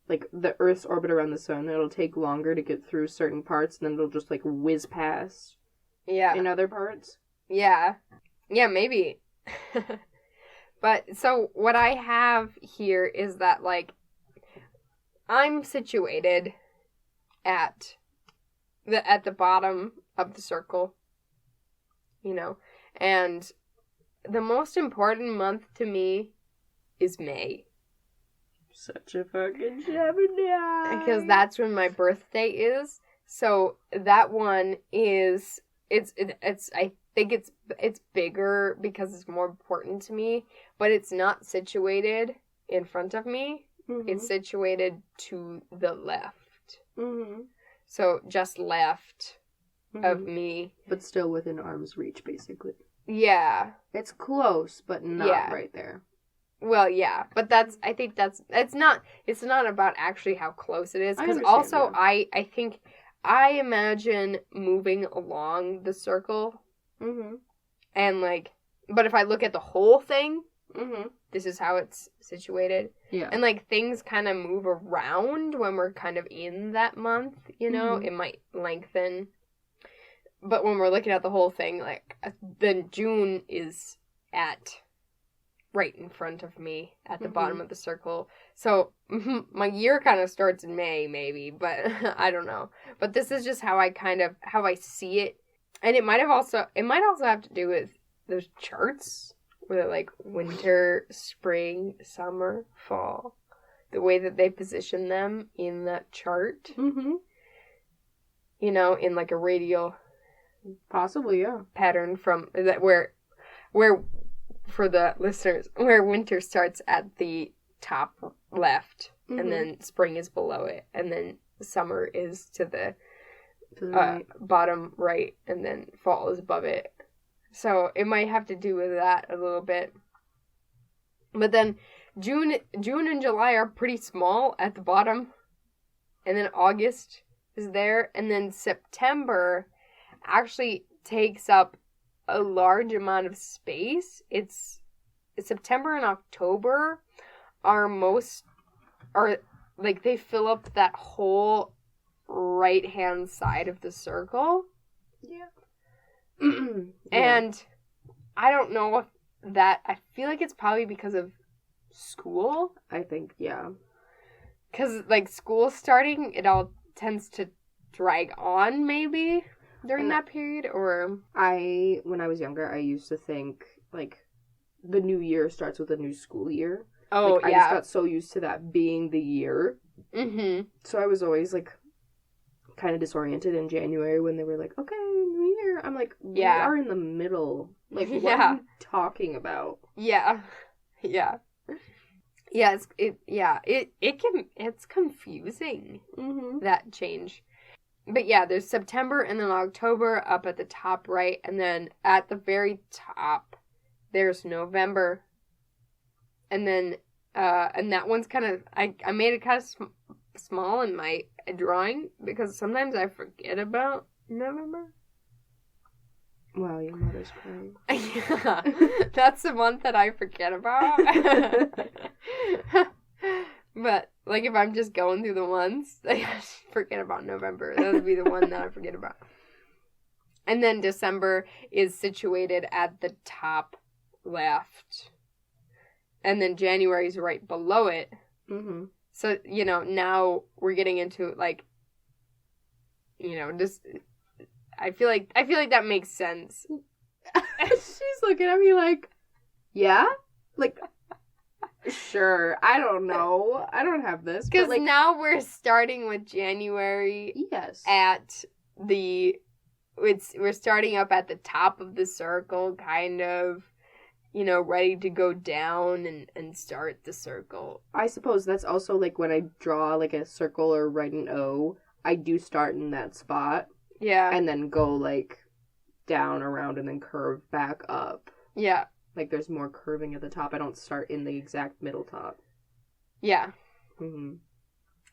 Like, the Earth's orbit around the sun, it'll take longer to get through certain parts, and then it'll just, like, whiz past in other parts. Yeah. Yeah, maybe. But, so, what I have here is that, like, I'm situated at the bottom of the circle, you know, and the most important month to me is May. Such a fucking Gemini. Because that's when my birthday is. So that one is I think it's bigger because it's more important to me, but it's not situated in front of me. It's situated to the left. So just left of me. But still within arm's reach, basically. Yeah. It's close, but not right there. Well, yeah, but it's not about actually how close it is, because also I think I imagine moving along the circle, and, like, but if I look at the whole thing, this is how it's situated, and, like, things kind of move around when we're kind of in that month, you know, it might lengthen, but when we're looking at the whole thing, like, then June is right in front of me at the bottom of the circle. So my year kind of starts in May, maybe, but I don't know. But this is just how I see it. And it might also have to do with those charts where they're like winter, spring, summer, fall. The way that they position them in that chart. You know, in like a radial possibly, pattern from that where for the listeners, where winter starts at the top left, and then spring is below it, and then summer is to the right. Bottom right, and then fall is above it. So it might have to do with that a little bit. But then June and July are pretty small at the bottom, and then August is there, and then September actually takes up a large amount of space. It's September and October they fill up that whole right hand side of the circle. And I don't know if I feel like it's probably because of school. I think, because, like, school starting, it all tends to drag on maybe during that period, or... When I was younger, I used to think, like, the new year starts with a new school year. Oh, like, I just got so used to that being the year. So I was always, like, kind of disoriented in January when they were like, okay, new year. I'm like, we are in the middle. Like, what are you talking about? It's confusing, that change. But yeah, there's September and then October up at the top right, and then at the very top, there's November, and then And that one's kind of, I made it kind of small in my drawing because sometimes I forget about November. Wow, your mother's crying. Yeah, that's the month that I forget about. But, like, if I'm just going through the months, I forget about November. That would be the one that I forget about. And then December is situated at the top left. And then January is right below it. Mm-hmm. So, now we're getting into, like, just... I feel like that makes sense. She's looking at me like, yeah? Like, sure. I don't know. I don't have this. Because like, now we're starting with January. Yes. We're starting up at the top of the circle, kind of, ready to go down and start the circle. I suppose that's also, like, when I draw, like, a circle or write an O, I do start in that spot. Yeah. And then go, like, down, around, and then curve back up. Yeah. Like, there's more curving at the top. I don't start in the exact middle top. Yeah. Mm-hmm.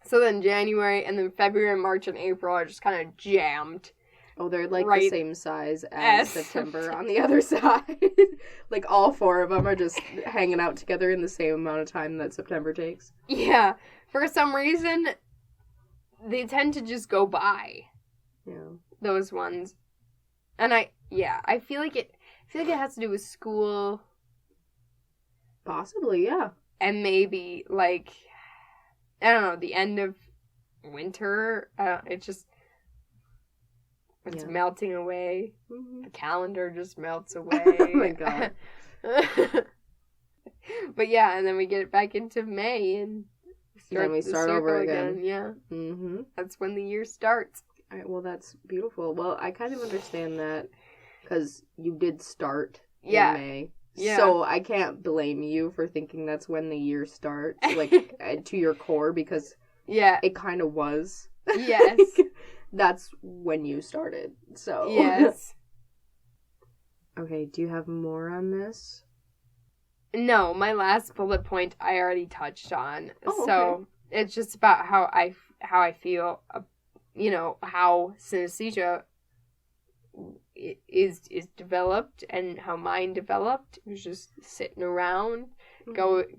So then January, and then February, March, and April are just kind of jammed. Oh, they're, like, right the same size as September on the other side. Like, all four of them are just hanging out together in the same amount of time that September takes. Yeah. For some reason, they tend to just go by. Yeah. Those ones. And I feel like it has to do with school. Possibly, yeah. And maybe, like, I don't know, the end of winter. It's melting away. Mm-hmm. The calendar just melts away. Oh my god. But yeah, and then we get back into May and start over again. Yeah. Mm-hmm. That's when the year starts. All right, well, that's beautiful. Well, I kind of understand that because you did start in May. Yeah. So I can't blame you for thinking that's when the year starts, like, to your core, because it kind of was. Yes. That's when you started, so. Yes. Okay, do you have more on this? No, my last bullet point I already touched on. Oh, so okay. It's just about how I feel, how synesthesia is developed and how mine developed. It was just sitting around,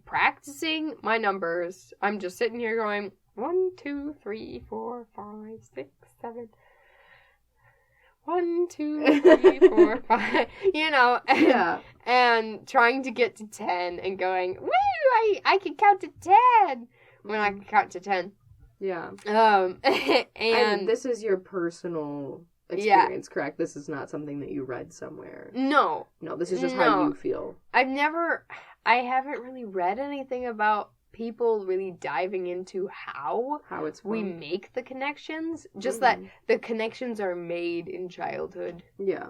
practicing my numbers. I'm just sitting here going 1, 2, 3, 4, 5, 6, 7. 1, 2, 3, 4, 5. And trying to get to 10 and going, woo! I can count to 10 when I can count to 10. Yeah. And this is your personal experience, correct? This is not something that you read somewhere. No. No, this is just how you feel. I haven't really read anything about people really diving into how it's we formed. make the connections. Just that the connections are made in childhood. Yeah.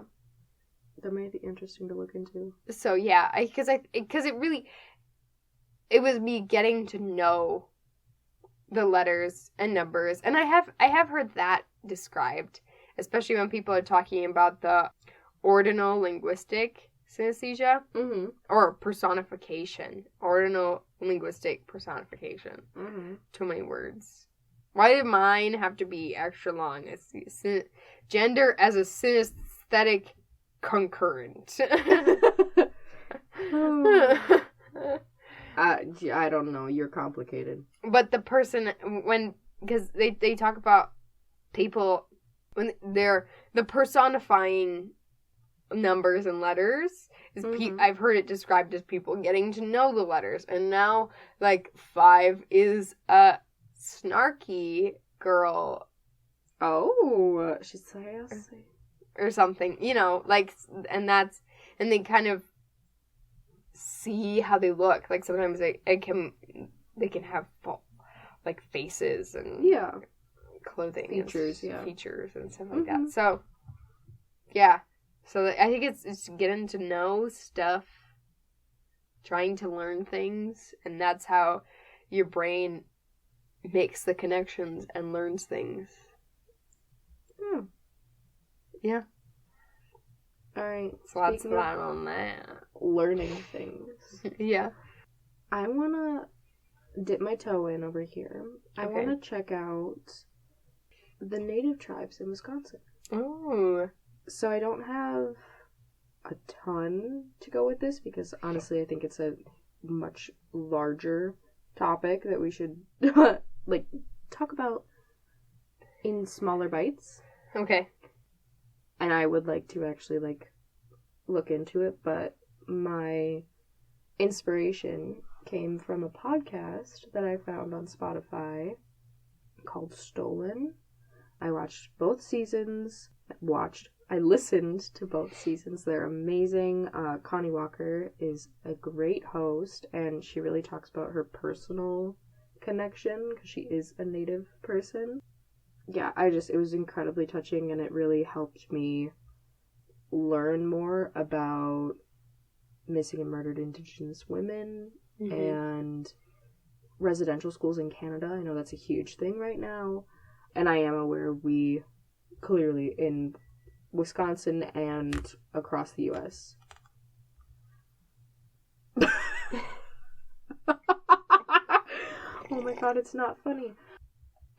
That might be interesting to look into. So yeah, because it was me getting to know the letters and numbers, and I have heard that described, especially when people are talking about the ordinal linguistic synesthesia or personification. Ordinal linguistic personification. Too many words. Why did mine have to be extra long? It's gender as a synesthetic concurrent. I don't know. You're complicated. But the person, because they talk about people, when they're the personifying numbers and letters, is I've heard it described as people getting to know the letters. And now, like, 5 is a snarky girl. Oh, she's sassy. Or something, like, and they kind of see how they look. Like, sometimes they can have, like, faces and clothing features, features and stuff like that. So, yeah. So I think it's getting to know stuff, trying to learn things, and that's how your brain makes the connections and learns things. Yeah. All right. So lots of that on that. Learning things. Yeah. I want to dip my toe in over here. I want to check out the native tribes in Wisconsin. Ooh. So I don't have a ton to go with this because honestly I think it's a much larger topic that we should like talk about in smaller bites. Okay. And I would like to actually like look into it, but my inspiration came from a podcast that I found on Spotify called Stolen. I watched both seasons. I listened to both seasons. They're amazing. Connie Walker is a great host, and she really talks about her personal connection because she is a Native person. Yeah, it was incredibly touching, and it really helped me learn more about missing and murdered Indigenous women and residential schools in Canada. I know that's a huge thing right now, and I am aware we clearly in Wisconsin and across the U.S. Oh my god, it's not funny.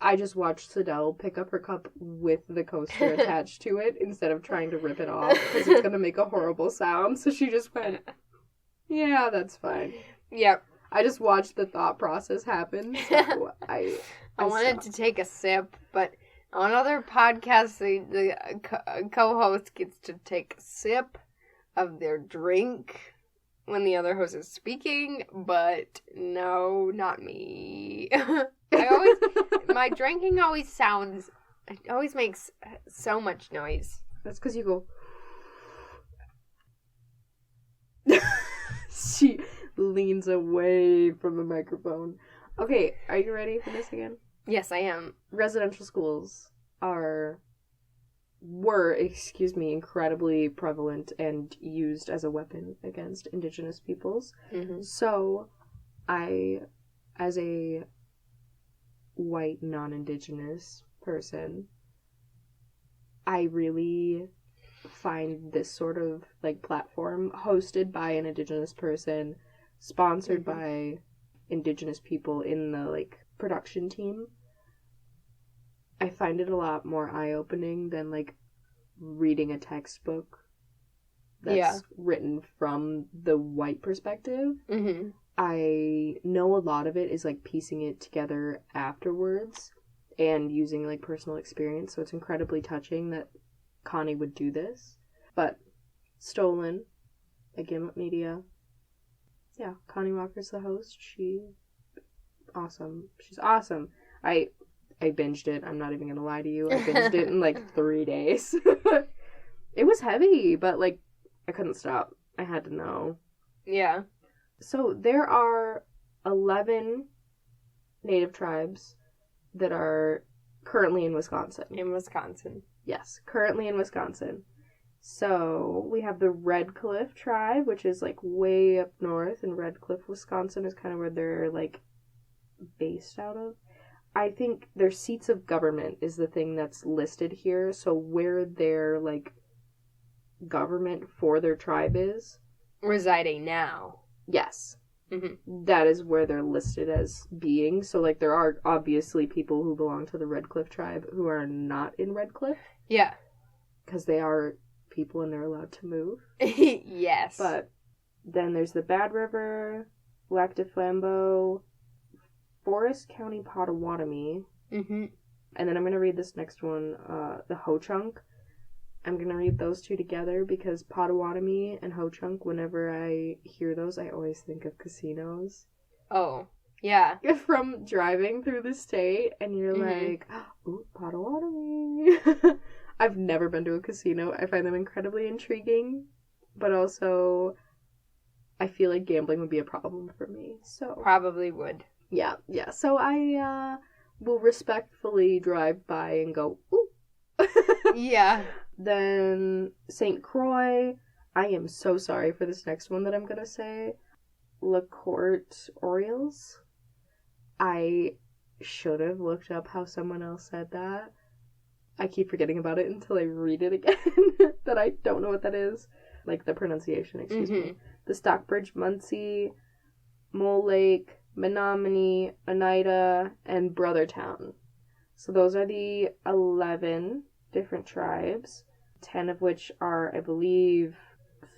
I just watched Cydel pick up her cup with the coaster attached to it instead of trying to rip it off because it's going to make a horrible sound. So she just went, yeah, that's fine. Yep. I just watched the thought process happen. So I wanted to take a sip, but on other podcasts, the co-host gets to take a sip of their drink when the other host is speaking, but no, not me. My drinking always makes so much noise. That's because you go. She leans away from the microphone. Okay, are you ready for this again? Yes, I am. Residential schools were incredibly prevalent and used as a weapon against Indigenous peoples. Mm-hmm. So, as a white non-Indigenous person, I really find this sort of like platform hosted by an Indigenous person, sponsored by Indigenous people in the like production team. I find it a lot more eye-opening than like reading a textbook that's written from the white perspective. Mm-hmm. I know a lot of it is like piecing it together afterwards and using like personal experience, so it's incredibly touching that Connie would do this. But Stolen, by Gimlet Media. Yeah, Connie Walker's the host. She's awesome. I binged it. I'm not even gonna lie to you. I binged it in like 3 days. It was heavy, but like I couldn't stop. I had to know. Yeah. So there are 11 native tribes that are currently in Wisconsin. Yes, currently in Wisconsin. So we have the Red Cliff tribe, which is like way up north, and Red Cliff, Wisconsin is kind of where they're like based out of. I think their seats of government is the thing that's listed here. So where their like government for their tribe is residing now. Yes. Mm-hmm. That is where they're listed as being. So, like, there are obviously people who belong to the Red Cliff tribe who are not in Red Cliff. Yeah. Because they are people and they're allowed to move. Yes. But then there's the Bad River, Lac de Flambeau, Forest County Potawatomi. Mm-hmm. And then I'm going to read this next one, the Ho-Chunk. I'm going to read those two together because Potawatomi and Ho-Chunk, whenever I hear those, I always think of casinos. Oh, yeah. From driving through the state, and you're like, ooh, Potawatomi. I've never been to a casino. I find them incredibly intriguing, but also I feel like gambling would be a problem for me. So probably would. Yeah. So I will respectfully drive by and go, ooh. Yeah. Then St. Croix. I am so sorry for this next one that I'm going to say. La Courte Orioles. I should have looked up how someone else said that. I keep forgetting about it until I read it again. That I don't know what that is. Like the pronunciation, excuse me. The Stockbridge Munsee, Mole Lake, Menominee, Oneida, and Brothertown. So those are the 11 different tribes, 10 of which are, I believe,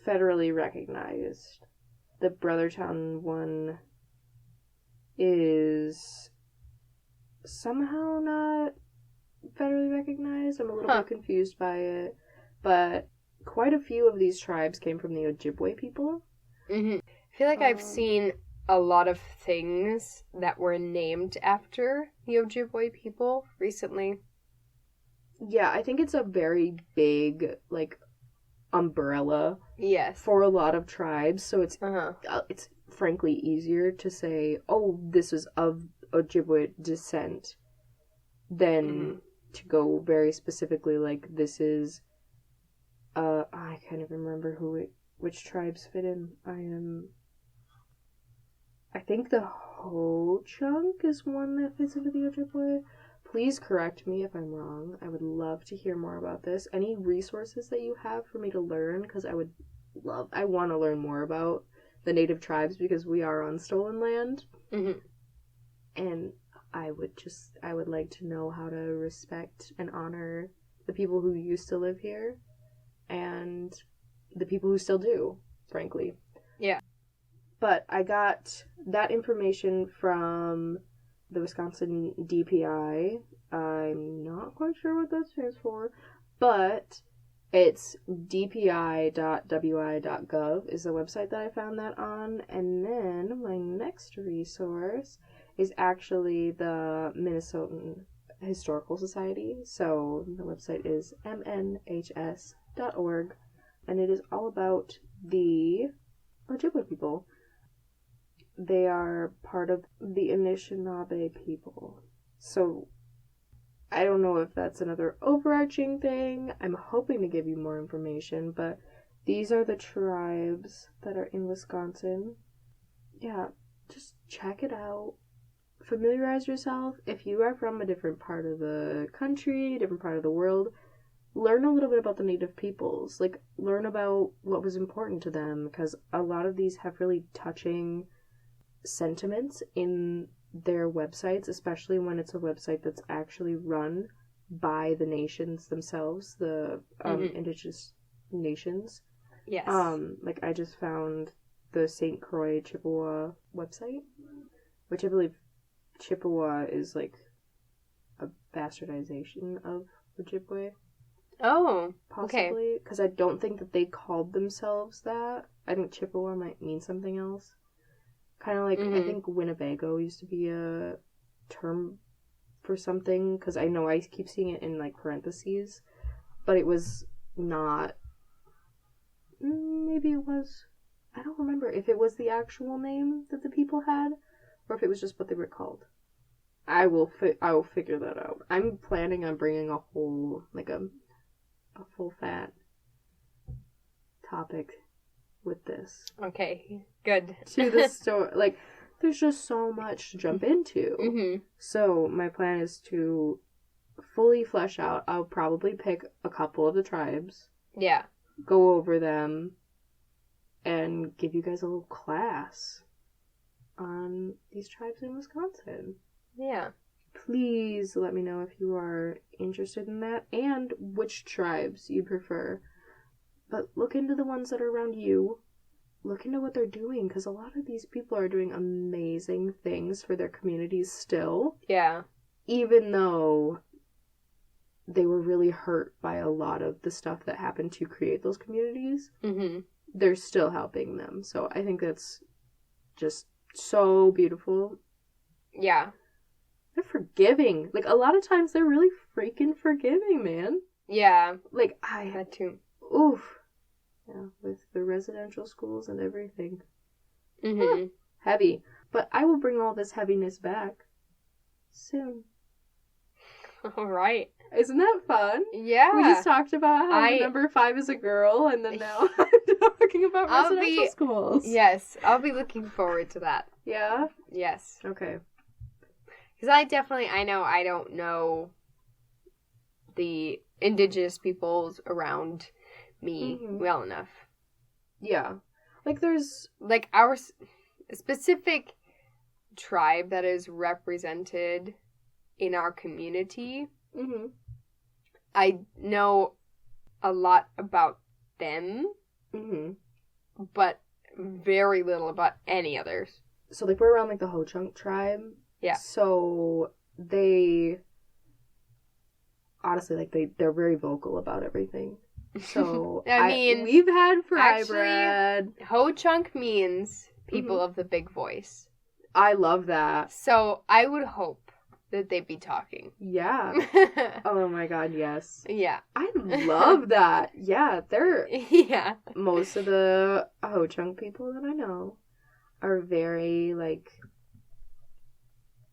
federally recognized. The Brothertown one is somehow not federally recognized. I'm a little bit confused by it. But quite a few of these tribes came from the Ojibwe people. Mm-hmm. I feel like I've seen a lot of things that were named after the Ojibwe people recently. Yeah, I think it's a very big, like, umbrella. Yes. For a lot of tribes, so it's frankly easier to say, oh, this was of Ojibwe descent than to go very specifically, like, this is, I can't even remember which tribes fit in. I think the Ho-Chunk is one that fits into the Ojibwe. Please correct me if I'm wrong. I would love to hear more about this. Any resources that you have for me to learn, because I want to learn more about the native tribes because we are on stolen land. Mm-hmm. And I would like to know how to respect and honor the people who used to live here and the people who still do, frankly. Yeah. But I got that information from the Wisconsin DPI. I'm not quite sure what that stands for, but it's dpi.wi.gov is the website that I found that on. And then my next resource is actually the Minnesotan Historical Society. So the website is mnhs.org, and it is all about the Ojibwe people. They are part of the Anishinaabe people. So I don't know if that's another overarching thing. I'm hoping to give you more information, but these are the tribes that are in Wisconsin. Yeah, just check it out. Familiarize yourself. If you are from a different part of the country, different part of the world, learn a little bit about the native peoples. Like, learn about what was important to them, because a lot of these have really touching sentiments in their websites, especially when it's a website that's actually run by the nations themselves, the indigenous nations. Yes. Like, I just found the St. Croix Chippewa website, which I believe Chippewa is like a bastardization of Ojibwe. Oh, possibly, because I don't think that they called themselves that. I think Chippewa might mean something else. Kind of like, I think Winnebago used to be a term for something, because I know I keep seeing it in, like, parentheses, but it was not, maybe it was, I don't remember if it was the actual name that the people had, or if it was just what they were called. I will figure that out. I'm planning on bringing a whole, like, a full fat topic with this. Okay, good. To the story. Like, there's just so much to jump into. Mm-hmm. So, my plan is to fully flesh out. I'll probably pick a couple of the tribes. Yeah. Go over them. And give you guys a little class on these tribes in Wisconsin. Yeah. Please let me know if you are interested in that and which tribes you prefer. But look into the ones that are around you. Look into what they're doing, because a lot of these people are doing amazing things for their communities still. Yeah. Even though they were really hurt by a lot of the stuff that happened to create those communities. Mm-hmm. They're still helping them. So I think that's just so beautiful. Yeah. They're forgiving. Like, a lot of times they're really freaking forgiving, man. Yeah. Like, that too. Oof. Yeah, with the residential schools and everything. Mm-hmm. Heavy. But I will bring all this heaviness back soon. All right. Isn't that fun? Yeah. We just talked about how number 5 is a girl, and then now I'm talking about residential schools. Yes, I'll be looking forward to that. Yeah? Yes. Okay. Because I don't know the indigenous peoples around me well enough. Yeah. Like, there's... Like, our specific tribe that is represented in our community. Mm-hmm. I know a lot about them, Mm-hmm. but very little about any others. So, like, we're around, like, the Ho-Chunk tribe. Yeah. So, they... Honestly, like, they're very vocal about everything. So, I mean, we've had fry actually, bread. Ho-Chunk means people Mhm. of the big voice. I love that. So, I would hope that they'd be talking. Yeah. Oh my god, yes. Yeah. I love that. Yeah, they're... Yeah. Most of the Ho-Chunk people that I know are very, like...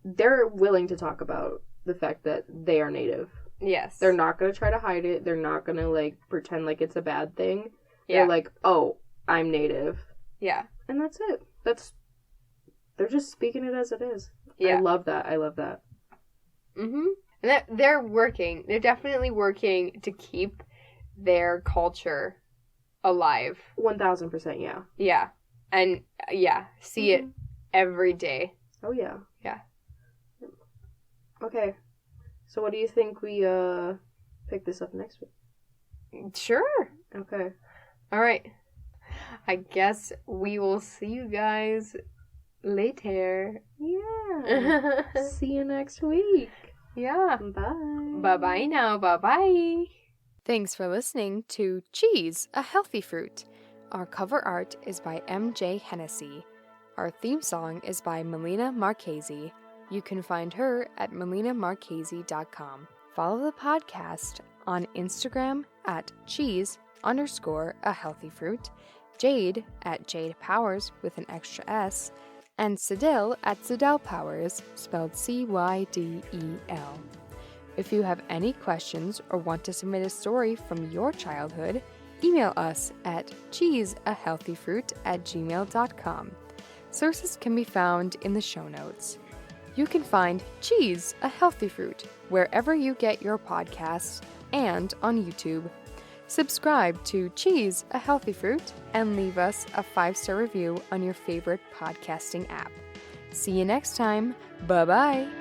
They're willing to talk about the fact that they are Native. Yes. They're not going to try to hide it. They're not going to, like, pretend like it's a bad thing. Yeah. They're like, oh, I'm Native. Yeah. And that's it. They're just speaking it as it is. Yeah. I love that. Mm-hmm. And they're working. They're definitely working to keep their culture alive. 1,000%, yeah. Yeah. And, see it every day. Oh, yeah. Yeah. Okay. So what do you think we pick this up next week? Sure. Okay. All right. I guess we will see you guys later. Yeah. See you next week. Yeah. Bye. Bye-bye now. Bye-bye. Thanks for listening to Cheese, a Healthy Fruit. Our cover art is by MJ Hennessey. Our theme song is by Melina Marchese. You can find her at melinamarchese.com. Follow the podcast on Instagram at cheese_a_healthy_fruit, Jade at Jade Powers with an extra S, and Cydel at Cydel Powers, spelled Cydel. If you have any questions or want to submit a story from your childhood, email us at cheeseahealthyfruit@gmail.com. Sources can be found in the show notes. You can find Cheese, a Healthy Fruit wherever you get your podcasts and on YouTube. Subscribe to Cheese, a Healthy Fruit and leave us a 5-star review on your favorite podcasting app. See you next time. Bye-bye.